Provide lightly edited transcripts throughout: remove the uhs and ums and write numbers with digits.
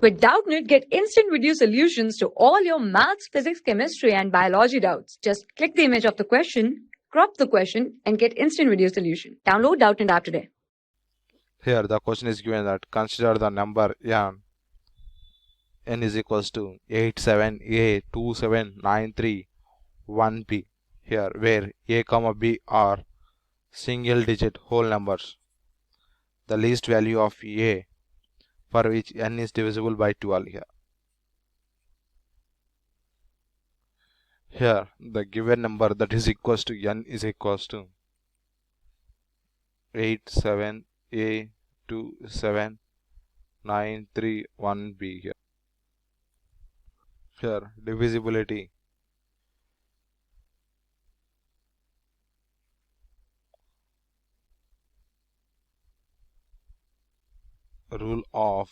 With Doubtnut, get instant video solutions to all your maths, physics, chemistry, and biology doubts. Just click the image of the question, crop the question, and get instant video solution. Download Doubtnut app today. Here the question is given that consider the number n is equals to 87a27931b here where a comma b are single digit whole numbers. The least value of a for which n is divisible by 12 here. Here the given number that is equals to n is equals to 87a27931b here. Here divisibility rule of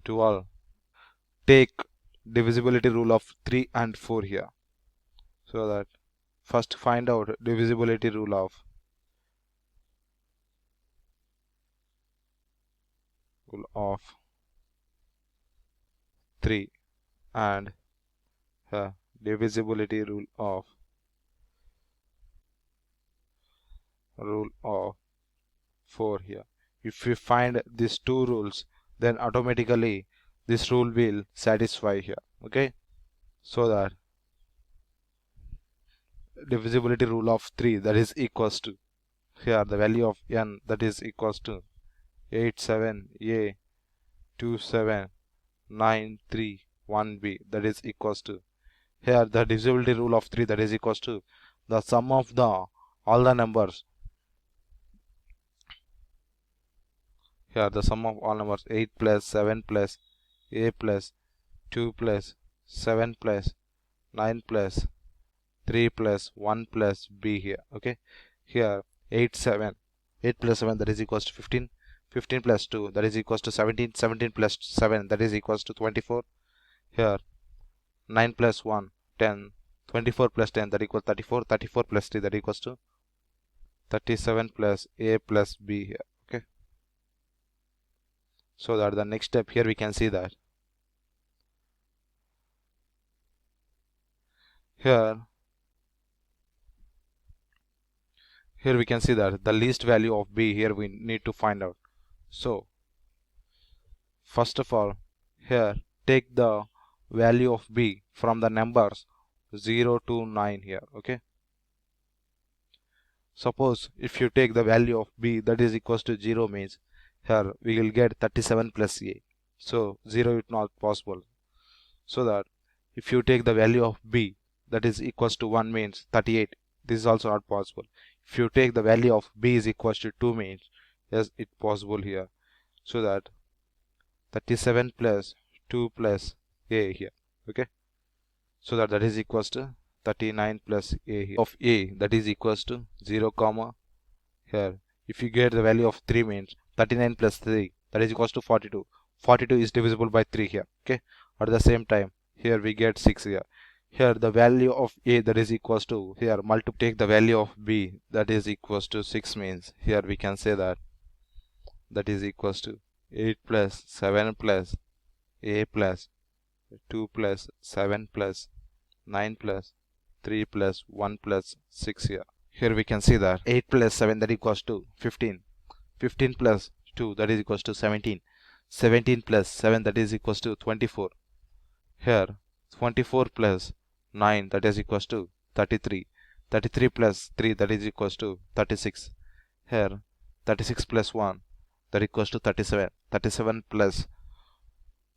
12. Take divisibility rule of 3 and 4 here. So that first find out divisibility rule of 3 and divisibility rule of 4 here. If we find these two rules, then automatically this rule will satisfy here. Okay, so that divisibility rule of 3 that is equals to here the value of n that is equals to 87a27931b that is equals to here the divisibility rule of 3 that is equals to the sum of the all the numbers. Here the sum of all numbers 8 plus 7 plus a plus 2 plus 7 plus 9 plus 3 plus 1 plus b here. Okay, here 8 plus 7 that is equals to 15, 15 plus 2 that is equals to 17, 17 plus 7 that is equals to 24. Here 9 plus 1 10, 24 plus 10 that equals 34, 34 plus 3 that equals to 37 plus a plus b here. Okay, so that the next step here we can see that here we can see that the least value of b here we need to find out. So first of all here take the value of b from the numbers 0 to 9 here. Okay, suppose if you take the value of b that is equals to 0 means here we will get 37 plus a, so 0 is not possible. So that if you take the value of b that is equals to 1 means 38, this is also not possible. If you take the value of b is equals to 2 means yes it's possible here. So that 37 plus 2 plus a here. Okay, so that is equals to 39 plus a here. Of a that is equals to 0 comma here if you get the value of 3 means 39 plus 3 that is equals to 42. 42 is divisible by 3 here. Okay, at the same time here we get 6 here. Here the value of a that is equals to here take the value of b that is equals to 6 means here we can say that is equals to 8 plus 7 plus a plus 2 plus 7 plus 9 plus 3 plus 1 plus 6 here. Here we can see that 8 plus 7 that equals to 15, 15 plus 2 that is equals to 17, 17 plus 7 that is equals to 24. Here 24 plus 9 that is equals to 33, 33 plus 3 that is equals to 36. Here 36 plus 1 that equals to 37, 37 plus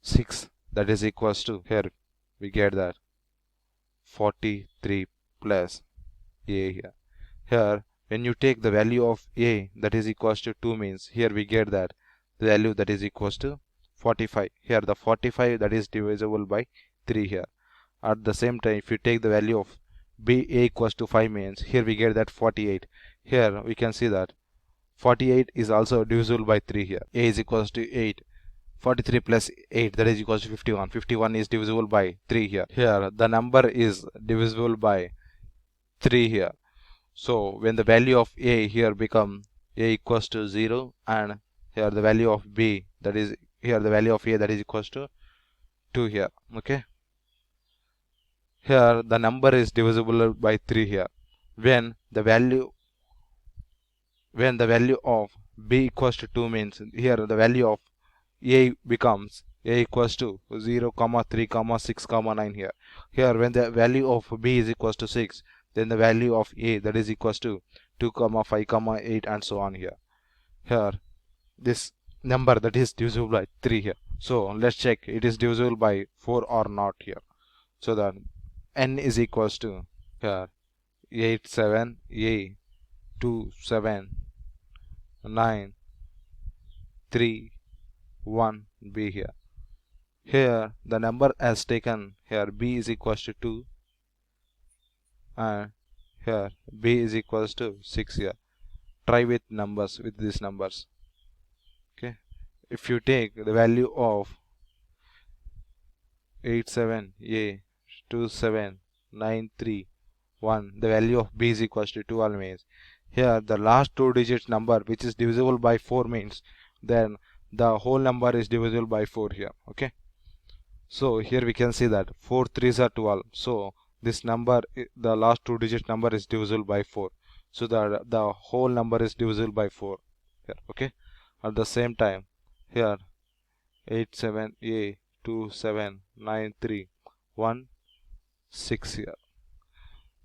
6 that is equals to here we get that 43 plus a here. Here when you take the value of a that is equals to 2 means here we get that the value that is equals to 45. Here the 45 that is divisible by 3 here. At the same time if you take the value of b a equals to 5 means here we get that 48. Here we can see that 48 is also divisible by 3 here. A is equals to 8. 43 plus 8 that is equals to 51. 51 is divisible by 3 here. Here the number is divisible by 3 here. So when the value of a here become a equals to 0 and here the value of b that is here the value of a that is equals to 2 here. Okay, here the number is divisible by 3 here. When the value of b equals to 2 means here the value of a becomes a equals to 0, 3, 6, 9 here. Here when the value of b is equals to 6, then the value of a that is equals to 2, 5, 8 and so on here. Here this number that is divisible by 3 here. So let's check it is divisible by 4 or not here. So that n is equals to here 8, 7, a 2, 7, 9, 3, 1 b here. Here the number as taken here b is equals to 2 and here b is equals to 6 here. Try with numbers with these numbers. Okay, if you take the value of 8, 7, a 2, 7, 9, 3, 1, the value of b is equals to 12 means here the last 2 digit number which is divisible by 4 means then the whole number is divisible by 4 here. Okay, so here we can see that 4 3s are 12. So this number, the last 2 digit number is divisible by 4. So the whole number is divisible by 4 here. Okay, at the same time here 8, 7, a 2, 7, 9, 3, 1, 6 here.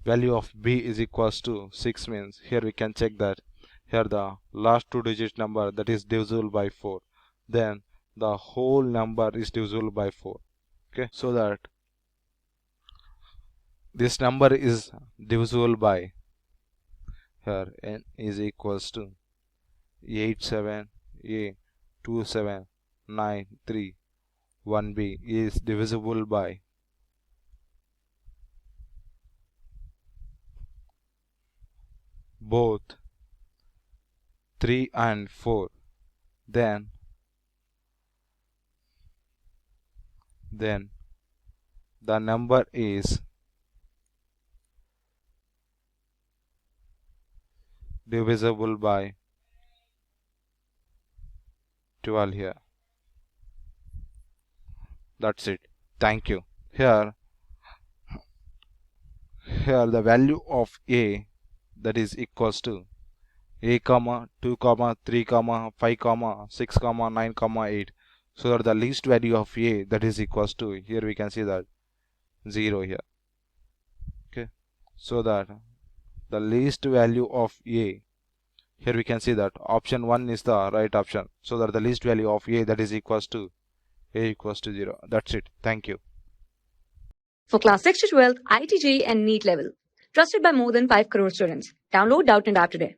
Value of b is equals to 6 means here we can check that here the last 2 digit number that is divisible by 4, then the whole number is divisible by 4. Okay, so that this number is divisible by here n is equals to 8, 7, a 2, 7, 9, 3, 1 b is divisible by both 3 and 4, then the number is divisible by 12 here. That's it. Thank you. Here the value of a that is equals to a, 2, 3, 5, 6, 9, 8. So that the least value of a that is equals to, here we can see that 0 here. Okay, so that the least value of a, here we can see that option 1 is the right option. So that the least value of a that is equals to a equals to 0. That's it. Thank you. For class 6 to 12, IIT JEE and NEET level. Trusted by more than 5 crore students. Download Doubtnut App today.